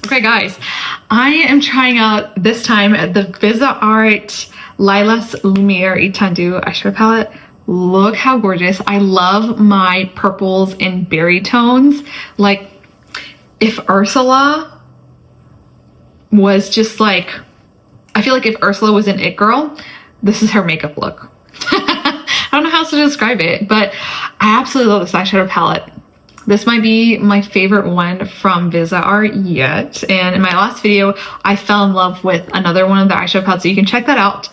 Okay guys, I am trying out this time the Viseart Lilas Lumiere Etendu eyeshadow palette. Look how gorgeous. I love my purples and berry tones. Like if Ursula was just like, I feel like if Ursula was an it girl, this is her makeup look. I don't know how else to describe it, but I absolutely love this eyeshadow palette. This might be my favorite one from Viseart yet. And in my last video, I fell in love with another one of the eyeshadow palettes, so you can check that out.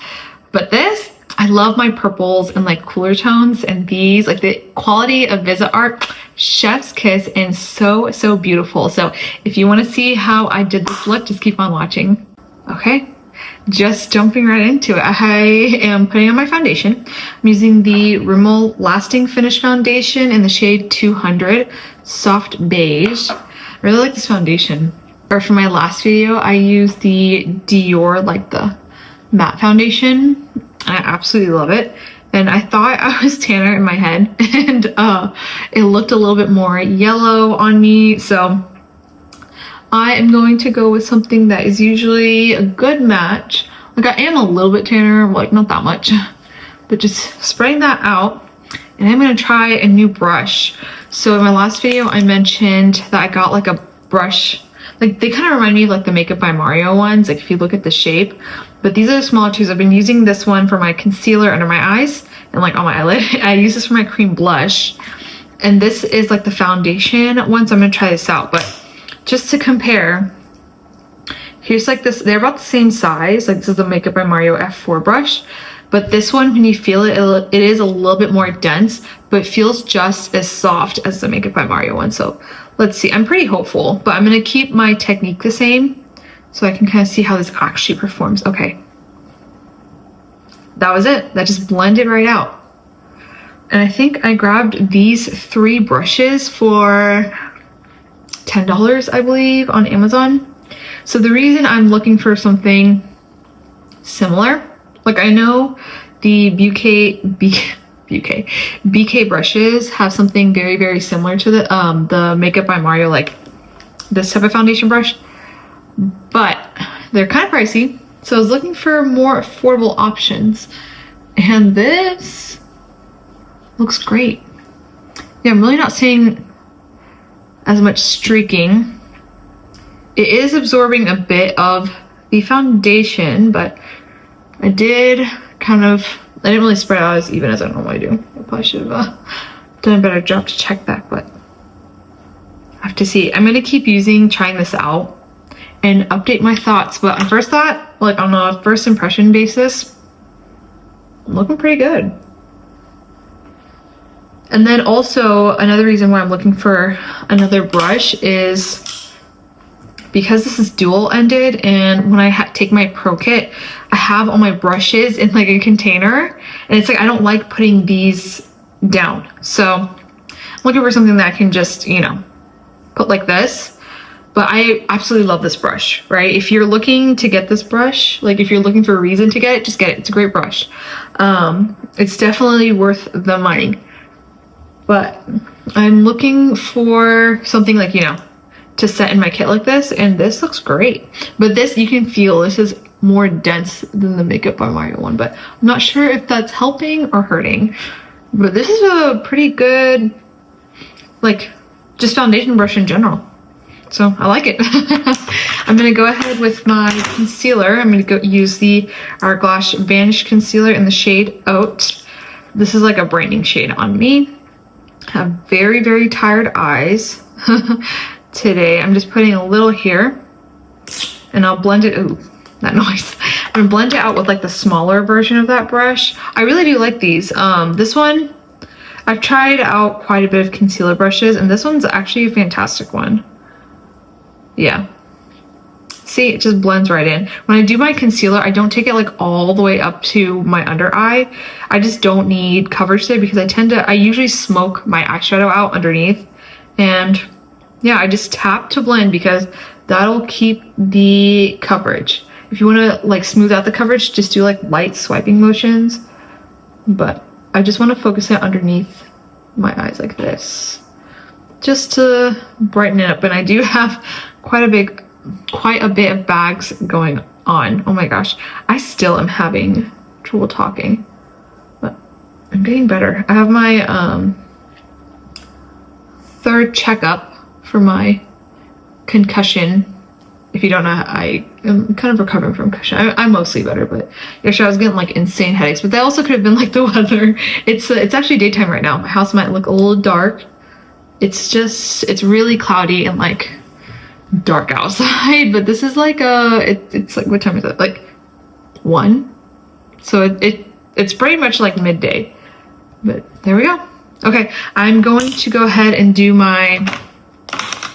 But this, I love my purples and like cooler tones, and these, like the quality of Viseart, chef's kiss, and so, so beautiful. So if you want to see how I did this look, just keep on watching. Okay. Just jumping right into it. I am putting on my foundation. I'm using the Rimmel Lasting Finish Foundation in the shade 200 Soft Beige. I really like this foundation. Or for my last video, I used the Dior, like the matte foundation. I absolutely love it. And I thought I was tanner in my head, and it looked a little bit more yellow on me. So I am going to go with something that is usually a good match. Like I am a little bit tanner, like not that much, but just spraying that out. And I'm gonna try a new brush. So in my last video, I mentioned that I got like a brush, like they kind of remind me of like the Makeup by Mario ones, like if you look at the shape. But these are the smaller tubes. I've been using this one for my concealer under my eyes and like on my eyelid. I use this for my cream blush. And this is like the foundation one, so I'm gonna try this out. But just to compare, here's like this, they're about the same size. Like this is the Makeup by Mario F4 brush, but this one, when you feel it, it is a little bit more dense, but feels just as soft as the Makeup by Mario one. So let's see, I'm pretty hopeful, but I'm gonna keep my technique the same so I can kind of see how this actually performs. Okay, that was it. That just blended right out. And I think I grabbed these 3 brushes for $10, I believe, on Amazon. So the reason I'm looking for something similar, like I know the BK brushes have something very, very similar to the Makeup by Mario, like this type of foundation brush, but they're kind of pricey. So I was looking for more affordable options, and this looks great. Yeah, I'm really not seeing as much streaking. It is absorbing a bit of the foundation, but I did kind of, I didn't really spread out as even as I normally do. I probably should have done a better job to check that, but I have to see. I'm gonna keep trying this out and update my thoughts. But on first thought, like on a first impression basis, I'm looking pretty good. And then also another reason why I'm looking for another brush is because this is dual ended, and when I take my pro kit, I have all my brushes in like a container, and it's like I don't like putting these down. So I'm looking for something that I can just, you know, put like this. But I absolutely love this brush, right? If you're looking to get this brush, like if you're looking for a reason to get it, just get it. It's a great brush. It's definitely worth the money. But I'm looking for something like, you know, to set in my kit like this, and this looks great. But this, you can feel this is more dense than the Makeup by Mario one, but I'm not sure if that's helping or hurting. But this is a pretty good, like, just foundation brush in general. So I like it. I'm gonna go ahead with my concealer. I'm gonna go use the Hourglass Vanish concealer in the shade Oat. This is like a brightening shade on me. I have very, very tired eyes today. I'm just putting a little here, and I'll blend it. Ooh, that noise. I'm gonna blend it out with like the smaller version of that brush. I really do like these. This one, I've tried out quite a bit of concealer brushes, and this one's actually a fantastic one. Yeah. See, it just blends right in. When I do my concealer, I don't take it like all the way up to my under eye. I just don't need coverage there because I usually smoke my eyeshadow out underneath. And yeah, I just tap to blend because that'll keep the coverage. If you want to like smooth out the coverage, just do like light swiping motions. But I just want to focus it underneath my eyes like this, just to brighten it up. And I do have quite a big quite a bit of bags going on. Oh my gosh, I still am having trouble talking, but I'm getting better. I have my third checkup for my concussion. If you don't know, I am kind of recovering from concussion. I'm mostly better, but yesterday I was getting like insane headaches, but that also could have been like the weather. It's actually daytime right now. My house might look a little dark. It's really cloudy and like dark outside, but this is like it's like, what time is it? Like 1. So it's pretty much like midday, but there we go. Okay, I'm going to go ahead and do my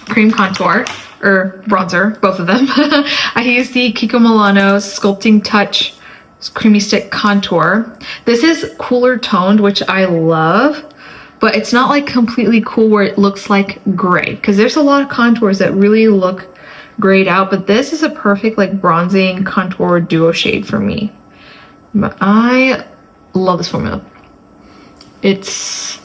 cream contour or bronzer, both of them. I use the Kiko Milano Sculpting Touch Creamy Stick Contour. This is cooler toned, which I love, but it's not like completely cool where it looks like gray, because there's a lot of contours that really look grayed out, but this is a perfect like bronzing contour duo shade for me. But I love this formula. It's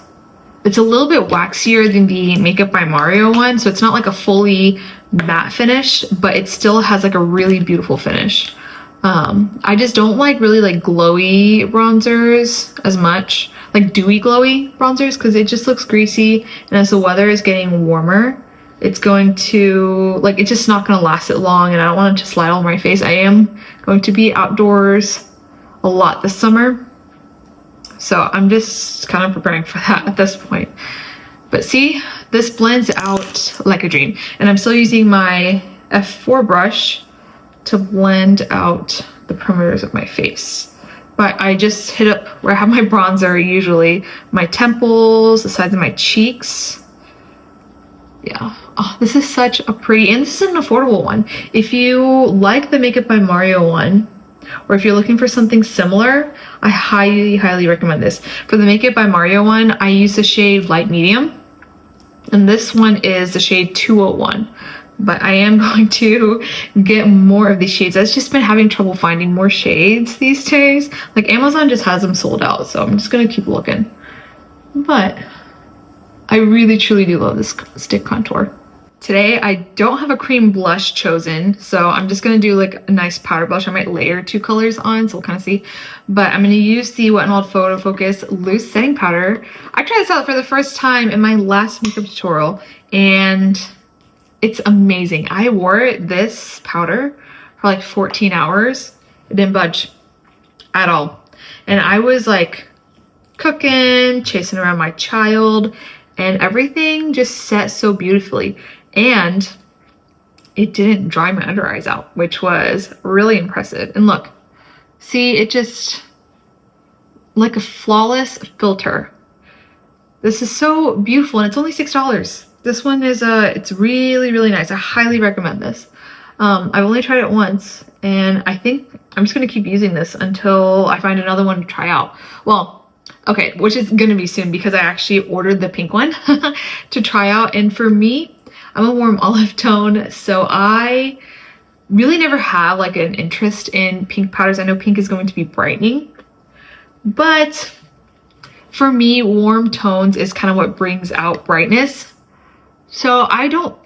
a little bit waxier than the Makeup by Mario one, so it's not like a fully matte finish, but it still has like a really beautiful finish. I just don't like really like glowy bronzers as much, like dewy glowy bronzers, because it just looks greasy, and as the weather is getting warmer, it's going to like, it's just not going to last it long, and I don't want it to slide all over my face. I am going to be outdoors a lot this summer, so I'm just kind of preparing for that at this point. But see, this blends out like a dream. And I'm still using my F4 brush to blend out the perimeters of my face. But I just hit up where I have my bronzer usually, my temples, the sides of my cheeks. Yeah, oh, this is such a pretty, and this is an affordable one. If you like the Makeup by Mario one, or if you're looking for something similar, I highly recommend this. For the Makeup by Mario one, I use the shade Light Medium, and this one is the shade 201. But I am going to get more of these shades. I've just been having trouble finding more shades these days. Like Amazon just has them sold out, so I'm just gonna keep looking. But I really truly do love this stick contour. Today I don't have a cream blush chosen, so I'm just gonna do like a nice powder blush. I might layer 2 colors on, so we'll kind of see. But I'm gonna use the Wet n Wild Photofocus loose setting powder. I tried this out for the first time in my last makeup tutorial, and it's amazing. I wore this powder for like 14 hours. It didn't budge at all. And I was like cooking, chasing around my child, and everything just set so beautifully. And it didn't dry my under eyes out, which was really impressive. And look, see, it just like a flawless filter. This is so beautiful, and it's only $6. This one is it's really nice. I highly recommend this. I've only tried it once, and I think I'm just gonna keep using this until I find another one to try out. Well, okay, which is gonna be soon, because I actually ordered the pink one to try out. And for me, I'm a warm olive tone, so I really never have like an interest in pink powders. I know pink is going to be brightening, but for me, warm tones is kind of what brings out brightness. So I don't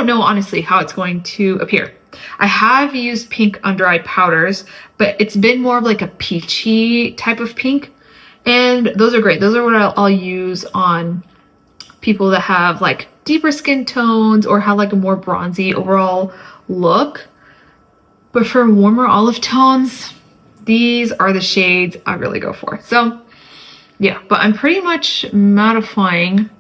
know honestly how it's going to appear. I have used pink under eye powders, but it's been more of like a peachy type of pink, and those are great. Those are what I'll use on people that have like deeper skin tones or have like a more bronzy overall look. But for warmer olive tones, these are the shades I really go for. So yeah, but I'm pretty much mattifying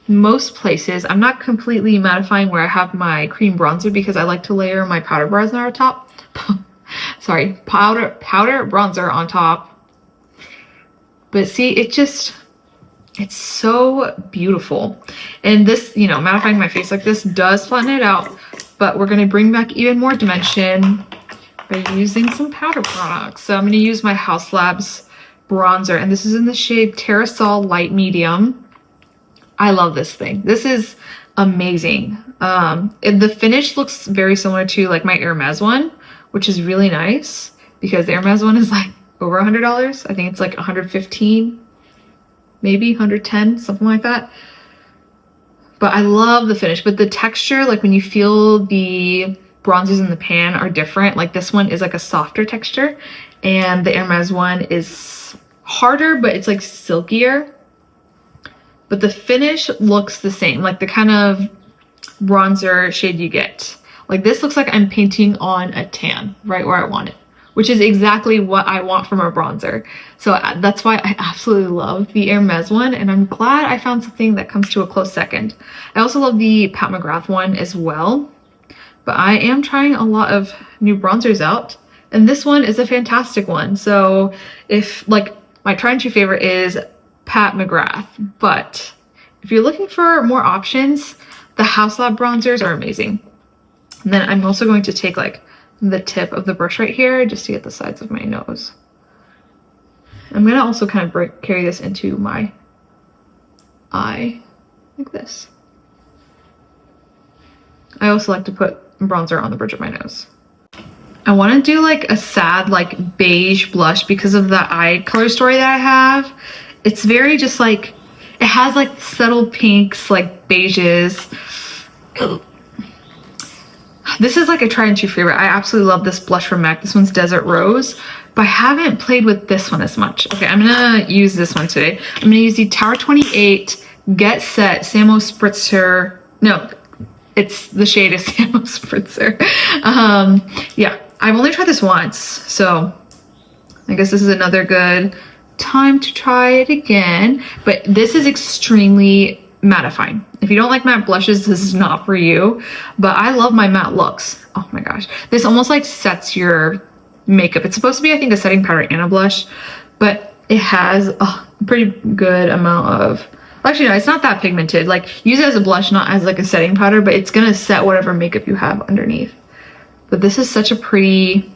most places. I'm not completely mattifying where I have my cream bronzer, because I like to layer my powder bronzer on top. Sorry, powder bronzer on top. But see, it's so beautiful. And this, you know, mattifying my face like this does flatten it out, but we're gonna bring back even more dimension by using some powder products. So I'm gonna use my Haus Labs bronzer, and this is in the shade Terra Light Medium. I love this thing. This is amazing. The finish looks very similar to like my Hermes one, which is really nice, because the Hermes one is like over $100. I think it's like 115, maybe 110, something like that. but I love the finish. But the texture, like when you feel the bronzers in the pan are different. Like this one is like a softer texture and the Hermes one is harder, but it's like silkier. But the finish looks the same, like the kind of bronzer shade you get. Like this looks like I'm painting on a tan, right where I want it, which is exactly what I want from a bronzer. So that's why I absolutely love the Hermes one, and I'm glad I found something that comes to a close second. I also love the Pat McGrath one as well, but I am trying a lot of new bronzers out, and this one is a fantastic one. So if like my try and true favorite is Pat McGrath, but if you're looking for more options, the Haus Lab bronzers are amazing. And then I'm also going to take like the tip of the brush right here just to get the sides of my nose. I'm gonna also kind of carry this into my eye like this. I also like to put bronzer on the bridge of my nose. I want to do like a sad like beige blush because of the eye color story that I have. It's very just like, it has like subtle pinks, like beiges. This is like a try and true favorite. I absolutely love this blush from MAC. This one's Desert Rose, but I haven't played with this one as much. Okay, I'm gonna use this one today. I'm gonna use the Tower 28 Get Set Samo Spritzer. No, it's the shade is Samo Spritzer. Yeah, I've only tried this once, so I guess this is another good time to try it again. But this is extremely mattifying. If you don't like matte blushes, this is not for you, but I love my matte looks. Oh my gosh, this almost like sets your makeup. It's supposed to be, I think, a setting powder and a blush, but it has a pretty good amount of, actually no, it's not that pigmented. Like use it as a blush, not as like a setting powder, but it's gonna set whatever makeup you have underneath. But this is such a pretty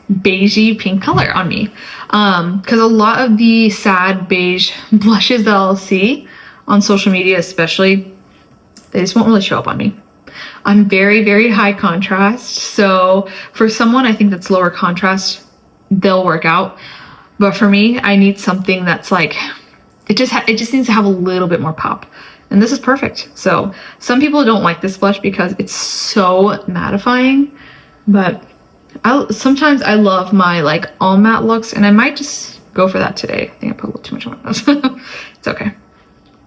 beigey pink color on me, because a lot of the sad beige blushes that I'll see on social media especially, they just won't really show up on me. I'm very, very high contrast, so for someone I think that's lower contrast, they'll work out. But for me, I need something that's like, it just needs to have a little bit more pop, and this is perfect. So some people don't like this blush because it's so mattifying, but sometimes I love my like all matte looks, and I might just go for that today. I think I put a little too much on my nose. It's okay.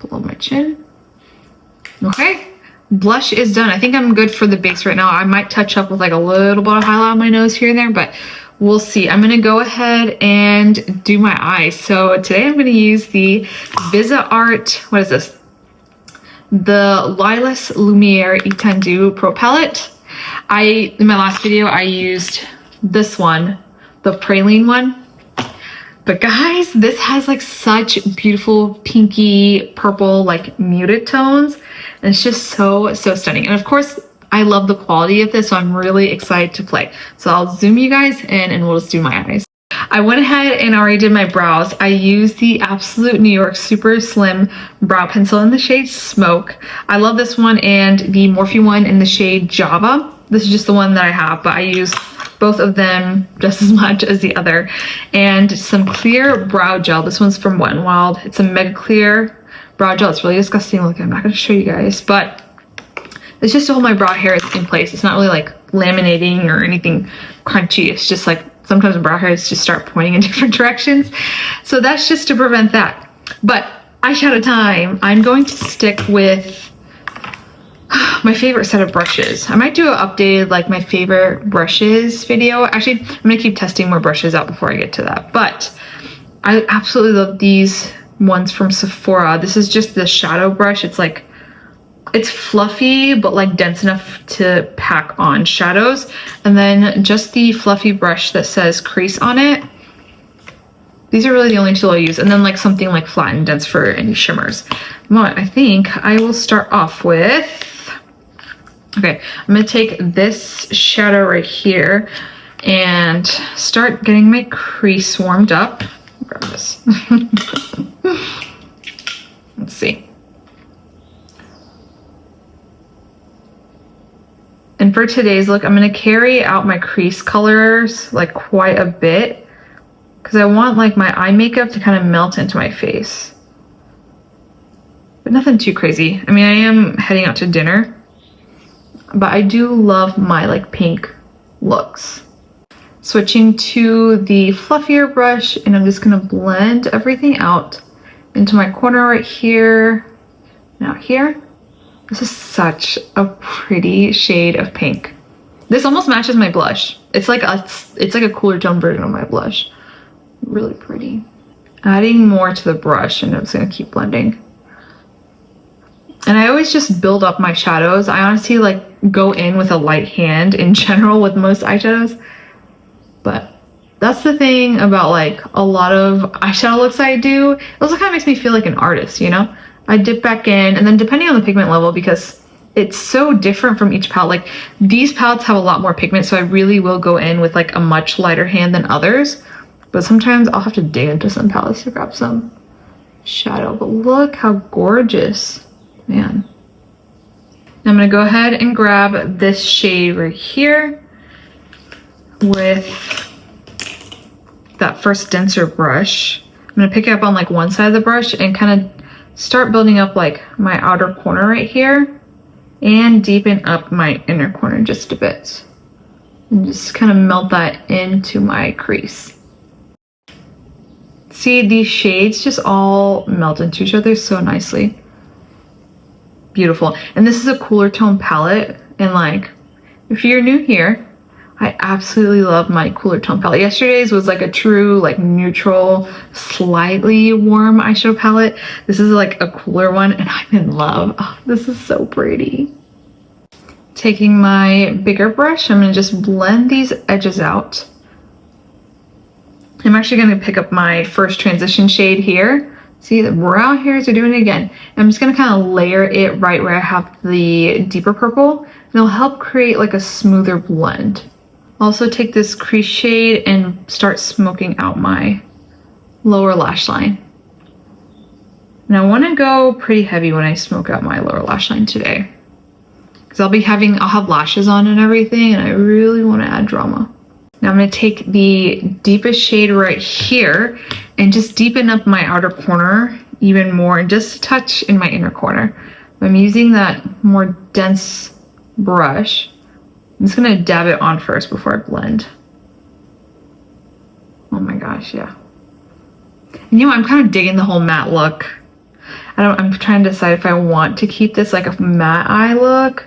Below my chin. Okay, blush is done. I think I'm good for the base right now. I might touch up with like a little bit of highlight on my nose here and there, but we'll see. I'm gonna go ahead and do my eyes. So today I'm gonna use the Viseart, what is this? The Lilas Lumiere Etendu Pro Palette. In my last video, I used this one, the Praline one. But guys, this has like such beautiful pinky purple, like muted tones. And it's just so, so stunning. And of course, I love the quality of this, so I'm really excited to play. So I'll zoom you guys in and we'll just do my eyes. I went ahead and already did my brows. I used the Absolute New York Super Slim Brow Pencil in the shade Smoke. I love this one and the Morphe one in the shade Java. This is just the one that I have, but I use both of them just as much as the other. And some clear brow gel. This one's from Wet n Wild. It's a mega clear brow gel. It's really disgusting looking. I'm not going to show you guys, but it's just to hold my brow hairs in place. It's not really like laminating or anything crunchy. It's just like sometimes brow hairs just start pointing in different directions. So that's just to prevent that. But eyeshadow time. I'm going to stick with my favorite set of brushes. I might do an updated like my favorite brushes video. Actually, I'm gonna keep testing more brushes out before I get to that. But I absolutely love these ones from Sephora. This is just the shadow brush. It's like, it's fluffy, but like dense enough to pack on shadows. And then just the fluffy brush that says crease on it. These are really the only two I'll use. And then like something like flat and dense for any shimmers. But I think I will start off with, okay, I'm gonna take this shadow right here and start getting my crease warmed up. Grab this. Let's see. And for today's look, I'm gonna carry out my crease colors like quite a bit because I want like my eye makeup to kind of melt into my face. but nothing too crazy. I mean, I am heading out to dinner, but I do love my like pink looks. Switching to the fluffier brush, and I'm just gonna blend everything out into my corner right here. Now here, this is such a pretty shade of pink. This almost matches my blush. It's like a cooler tone version of my blush. Really pretty. Adding more to the brush, and I'm just gonna keep blending. And I always just build up my shadows. I honestly like go in with a light hand in general with most eyeshadows. But that's the thing about like a lot of eyeshadow looks I do. It also kind of makes me feel like an artist, you know? I dip back in, and then depending on the pigment level, because it's so different from each palette. Like these palettes have a lot more pigment, so I really will go in with like a much lighter hand than others. But sometimes I'll have to dig into some palettes to grab some shadow. But look how gorgeous, man. Now I'm gonna go ahead and grab this shade right here with that first denser brush. I'm gonna pick it up on like one side of the brush and kind of start building up like my outer corner right here and deepen up my inner corner just a bit. And just kind of melt that into my crease. See, these shades just all melt into each other so nicely. Beautiful. And this is a cooler tone palette, and like if you're new here, I absolutely love my cooler tone palette. Yesterday's was like a true like neutral, slightly warm eyeshadow palette. This is like a cooler one, and I'm in love. Oh, this is so pretty. Taking my bigger brush, I'm gonna just blend these edges out. I'm actually gonna pick up my first transition shade here. See, the brown hairs are doing it again. I'm just gonna kind of layer it right where I have the deeper purple, and it'll help create like a smoother blend. Also take this crease shade and start smoking out my lower lash line. And I want to go pretty heavy when I smoke out my lower lash line today, because I'll have lashes on and everything, and I really want to add drama. Now I'm going to take the deepest shade right here and just deepen up my outer corner even more, and just a touch in my inner corner. I'm using that more dense brush. I'm just gonna dab it on first before I blend. Oh my gosh, yeah. And you know, I'm kind of digging the whole matte look. I'm trying to decide if I want to keep this like a matte eye look,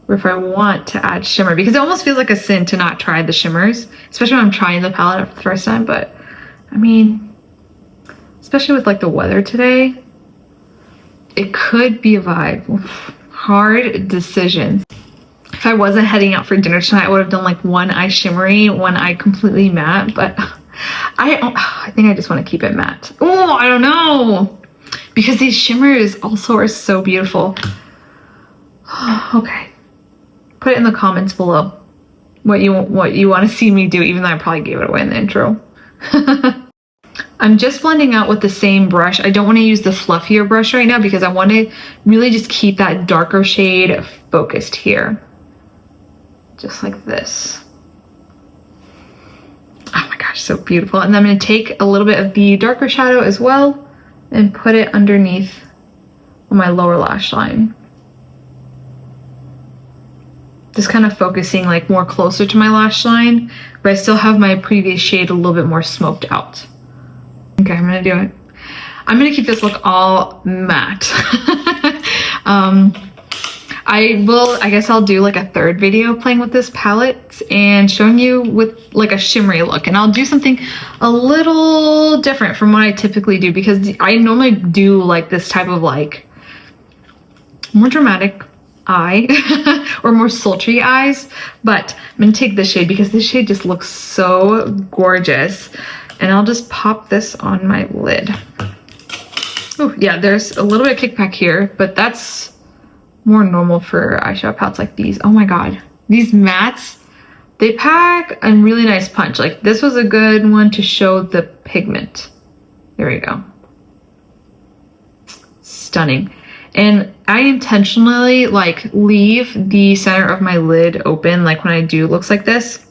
or if I want to add shimmer, because it almost feels like a sin to not try the shimmers, especially when I'm trying the palette for the first time. But I mean, especially with like the weather today, it could be a vibe. Oof, hard decisions. If I wasn't heading out for dinner tonight, I would have done like one eye shimmery, one eye completely matte, but I think I just want to keep it matte. Oh, I don't know, because these shimmers also are so beautiful. Okay, put it in the comments below what you want to see me do, even though I probably gave it away in the intro. I'm just blending out with the same brush. I don't want to use the fluffier brush right now, because I want to really just keep that darker shade focused here. Just like this. Oh my gosh, so beautiful. And then I'm going to take a little bit of the darker shadow as well and put it underneath on my lower lash line. Just kind of focusing like more closer to my lash line, but I still have my previous shade a little bit more smoked out. Okay, I'm going to do it. I'm going to keep this look all matte. I guess I'll do like a third video playing with this palette and showing you with like a shimmery look, and I'll do something a little different from what I typically do, because I normally do like this type of like more dramatic eye or more sultry eyes, but I'm gonna take this shade because this shade just looks so gorgeous, and I'll just pop this on my lid. Oh yeah, there's a little bit of kickback here, but that's more normal for eyeshadow palettes like these. Oh my god, these mattes, they pack a really nice punch. Like this was a good one to show the pigment. There we go. Stunning. And I intentionally like leave the center of my lid open, like when I do looks like this,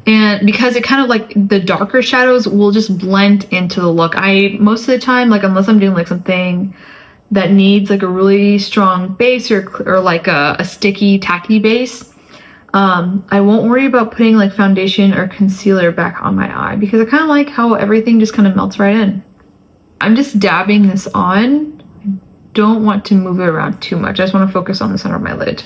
and because it kind of like the darker shadows will just blend into the look. I most of the time, like unless I'm doing like something that needs like a really strong base or like a sticky, tacky base, I won't worry about putting like foundation or concealer back on my eye because I kind of like how everything just kind of melts right in. I'm just dabbing this on. I don't want to move it around too much. I just want to focus on the center of my lid.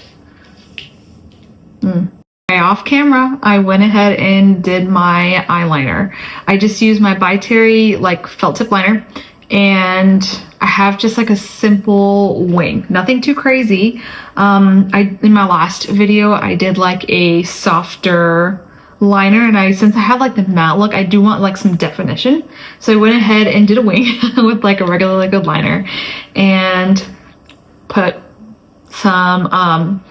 Off camera, I went ahead and did my eyeliner. I just used my By Terry like felt tip liner, and I have just like a simple wing, nothing too crazy. In my last video, I did like a softer liner, and since I have like the matte look, I do want like some definition. So I went ahead and did a wing with like a regular liquid liner and put some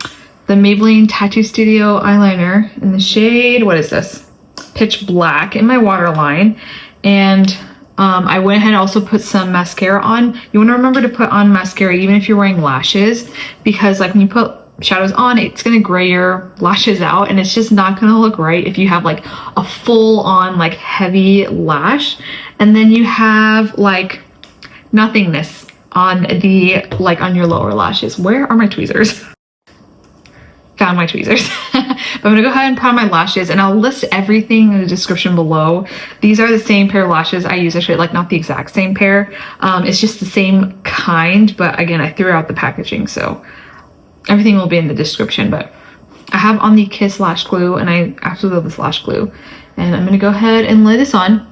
the Maybelline Tattoo Studio eyeliner in the shade, what is this? Pitch Black in my waterline. And I went ahead and also put some mascara on. You want to remember to put on mascara even if you're wearing lashes, because like when you put shadows on, it's going to gray your lashes out, and it's just not going to look right if you have like a full on like heavy lash and then you have like nothingness on the like on your lower lashes. Where are my tweezers? Found my tweezers. But I'm gonna go ahead and put on my lashes, and I'll list everything in the description below. These are the same pair of lashes I use, actually, like not the exact same pair. It's just the same kind, but again, I threw out the packaging, so everything will be in the description. But I have on the Kiss lash glue, and I absolutely love this lash glue. And I'm gonna go ahead and lay this on.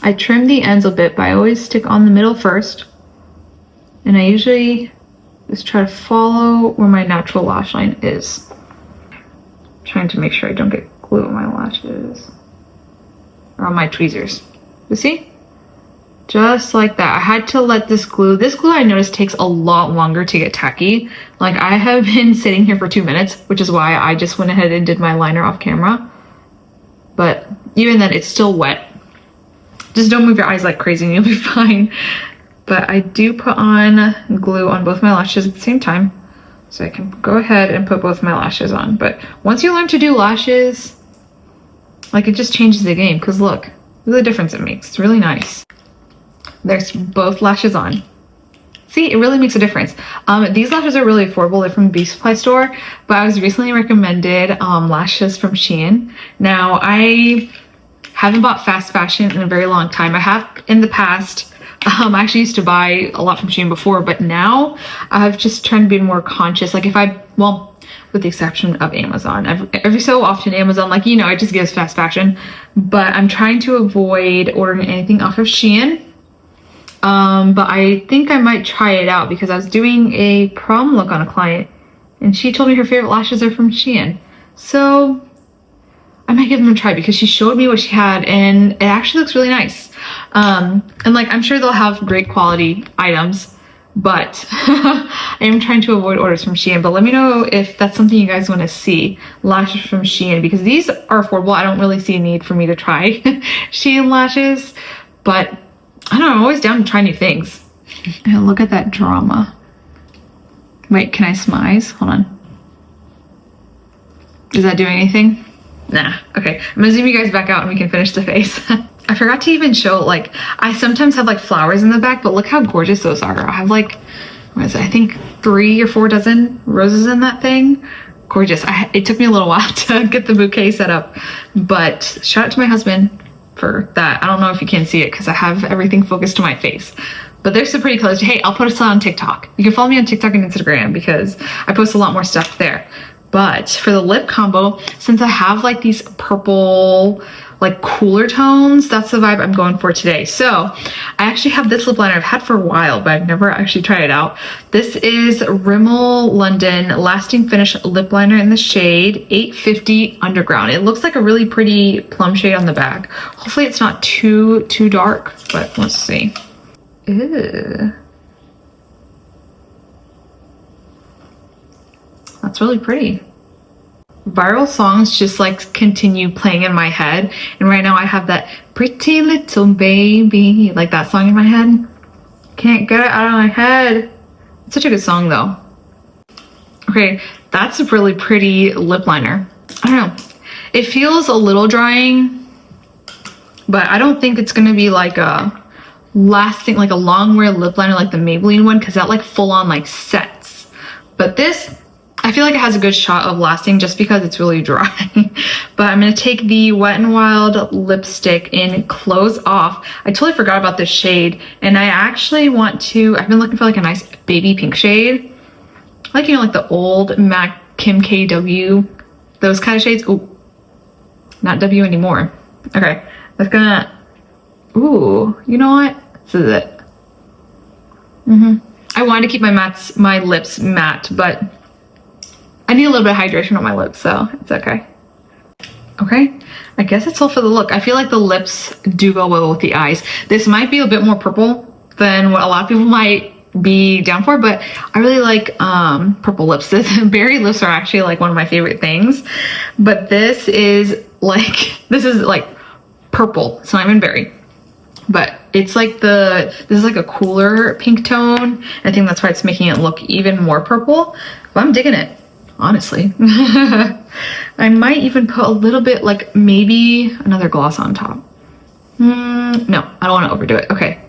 I trim the ends a bit, but I always stick on the middle first. And I usually just try to follow where my natural lash line is. Trying to make sure I don't get glue on my lashes or on my tweezers. You see? Just like that. I had to let this glue I noticed takes a lot longer to get tacky. Like I have been sitting here for 2 minutes, which is why I just went ahead and did my liner off camera. But even then, it's still wet. Just don't move your eyes like crazy and you'll be fine. But I do put on glue on both my lashes at the same time. So I can go ahead and put both my lashes on. But once you learn to do lashes, like it just changes the game. Because look at the difference it makes. It's really nice. There's both lashes on. See, it really makes a difference. These lashes are really affordable. They're from the Beauty Supply store. But I was recently recommended lashes from Shein. Now, I haven't bought fast fashion in a very long time. I have in the past. I actually used to buy a lot from Shein before, but now I've just trying to be more conscious. Like well, with the exception of Amazon, every so often Amazon, like, you know, it just gives fast fashion, but I'm trying to avoid ordering anything off of Shein. But I think I might try it out because I was doing a prom look on a client and she told me her favorite lashes are from Shein. So I might give them a try because she showed me what she had and it actually looks really nice. And like, I'm sure they'll have great quality items, but I am trying to avoid orders from Shein. But let me know if that's something you guys want to see, lashes from Shein, because these are affordable. I don't really see a need for me to try Shein lashes, but I don't know, I'm always down to try new things. And look at that drama. Wait, can I smize? Hold on. Is that doing anything? Nah. Okay, I'm gonna zoom you guys back out and we can finish the face. I forgot to even show, like, I sometimes have like flowers in the back, but look how gorgeous those are. I have like, what is it? I think 3 or 4 dozen roses in that thing. Gorgeous. It took me a little while to get the bouquet set up, but shout out to my husband for that. I don't know if you can see it because I have everything focused to my face, but there's some pretty colors. Hey, I'll post it on TikTok. You can follow me on TikTok and Instagram because I post a lot more stuff there. But for the lip combo, since I have like these purple, like cooler tones, that's the vibe I'm going for today. So I actually have this lip liner I've had for a while, but I've never actually tried it out. This is Rimmel London Lasting Finish Lip Liner in the shade 850 Underground. It looks like a really pretty plum shade on the back. Hopefully it's not too dark, but let's see. Ew. That's really pretty. Viral songs just like continue playing in my head, and right now I have that Pretty Little Baby, like that song in my head. Can't get it out of my head. It's such a good song though. Okay, that's a really pretty lip liner. I don't know, it feels a little drying, but I don't think it's gonna be like a lasting, like a long wear lip liner like the Maybelline one, because that like full on like sets. But this, I feel like it has a good shot of lasting just because it's really dry. But I'm going to take the Wet n Wild lipstick in Close Off. I totally forgot about this shade, and I actually want to, I've been looking for like a nice baby pink shade. Like, you know, like the old MAC Kim KW, those kind of shades. Ooh, not W anymore. Okay, that's gonna, ooh, you know what? This is it. I wanted to keep my lips matte, but I need a little bit of hydration on my lips, so it's okay. Okay, I guess it's all for the look. I feel like the lips do go well with the eyes. This might be a bit more purple than what a lot of people might be down for, but I really like purple lips. Berry lips are actually like one of my favorite things, but this is like purple. It's not even berry, but it's like this is like a cooler pink tone. I think that's why it's making it look even more purple, but I'm digging it, honestly. I might even put a little bit, like maybe another gloss on top. No, I don't want to overdo it. Okay,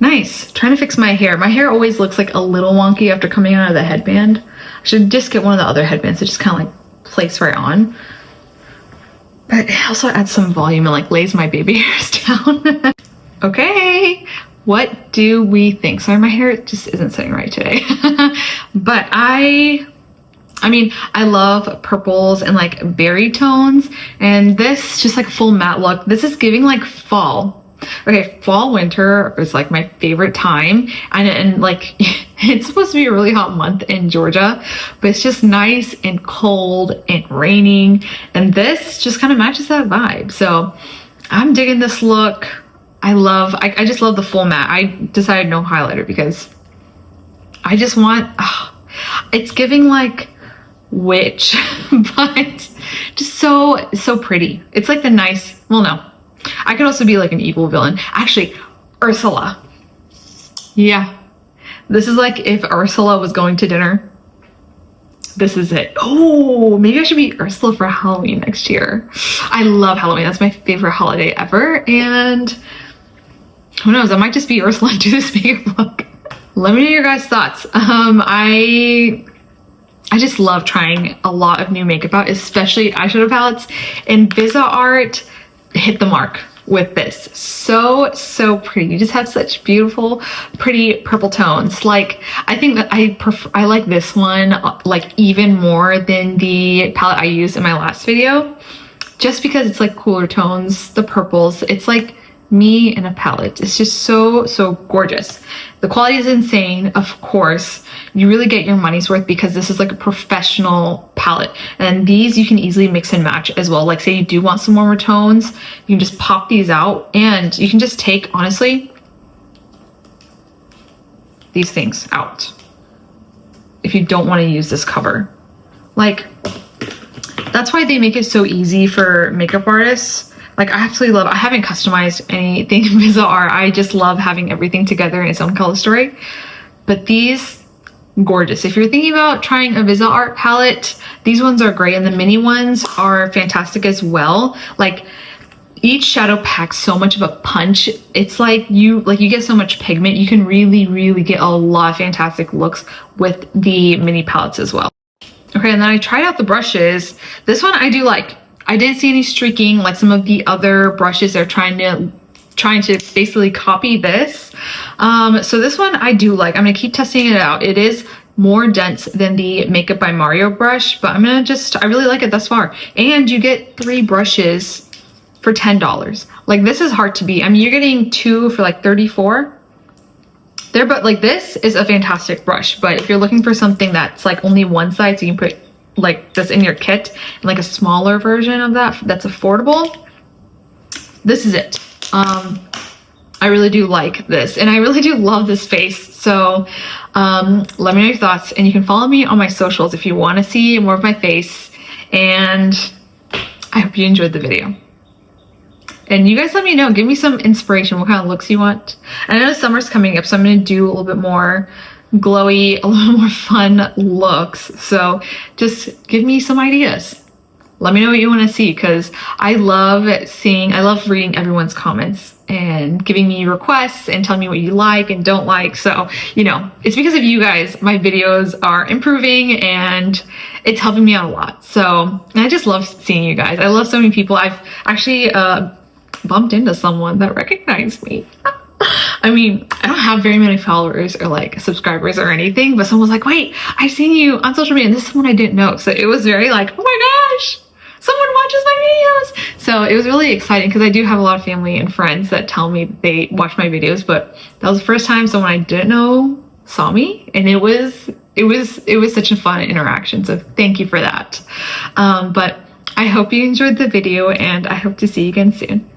nice. Trying to fix my hair. My hair always looks like a little wonky after coming out of the headband. I should just get one of the other headbands to just kind of like place right on. But it also adds some volume and like lays my baby hairs down. Okay, what do we think? Sorry, my hair just isn't sitting right today. But I mean, I love purples and like berry tones, and this just like full matte look. This is giving like fall. Okay, fall winter is like my favorite time, and like it's supposed to be a really hot month in Georgia, but it's just nice and cold and raining, and this just kind of matches that vibe. So I'm digging this look. I just love the full matte. I decided no highlighter because I just want, it's giving like witch, but just so pretty. It's like the nice, well, no, I could also be like an evil villain. Actually, Ursula. Yeah, this is like if Ursula was going to dinner. This is it. Oh, maybe I should be Ursula for Halloween next year. I love Halloween. That's my favorite holiday ever. And who knows, I might just be Ursula and do this makeup look. Let me know your guys' thoughts. I just love trying a lot of new makeup out, especially eyeshadow palettes. And Viseart hit the mark with this. So pretty. You just have such beautiful, pretty purple tones. Like, I think that I like this one like even more than the palette I used in my last video, just because it's like cooler tones, the purples. It's like me in a palette. It's just so gorgeous. The quality is insane. Of course, you really get your money's worth because this is like a professional palette, and these you can easily mix and match as well. Like, say you do want some warmer tones, you can just pop these out, and you can just take, honestly, these things out if you don't want to use this cover. Like, that's why they make it so easy for makeup artists. Like, I absolutely love, I haven't customized anything in Viseart. I just love having everything together in its own color story. But these, gorgeous. If you're thinking about trying a Viseart palette, these ones are great, and the mini ones are fantastic as well. Like, each shadow packs so much of a punch. It's like you get so much pigment. You can really get a lot of fantastic looks with the mini palettes as well. Okay, and then I tried out the brushes. This one I do like. I didn't see any streaking like some of the other brushes. They're trying to basically copy this. So this one I do like. I'm gonna keep testing it out. It is more dense than the Makeup by Mario brush, but I really like it thus far. And you get 3 brushes for $10. Like, this is hard to beat. I mean, you're getting 2 for like $34 there, but like, this is a fantastic brush. But if you're looking for something that's like only one side, so you can put like this in your kit, and like a smaller version of that's affordable, this is it. I really do like this, and I really do love this face. So let me know your thoughts, and you can follow me on my socials if you want to see more of my face. And I hope you enjoyed the video. And you guys let me know, give me some inspiration, what kind of looks you want. And I know summer's coming up, so I'm going to do a little bit more glowy, a little more fun looks. So just give me some ideas. let me know what you want to see, because I love reading everyone's comments and giving me requests and telling me what you like and don't like. So, you know, it's because of you guys my videos are improving and it's helping me out a lot. So, and I just love seeing you guys. I love so many people. I've actually bumped into someone that recognized me. I mean, I don't have very many followers or like subscribers or anything, but someone was like, wait, I've seen you on social media and this is someone I didn't know. So it was very like, oh my gosh, someone watches my videos. So it was really exciting because I do have a lot of family and friends that tell me they watch my videos, but that was the first time someone I didn't know saw me, and it was such a fun interaction. So thank you for that. But I hope you enjoyed the video and I hope to see you again soon.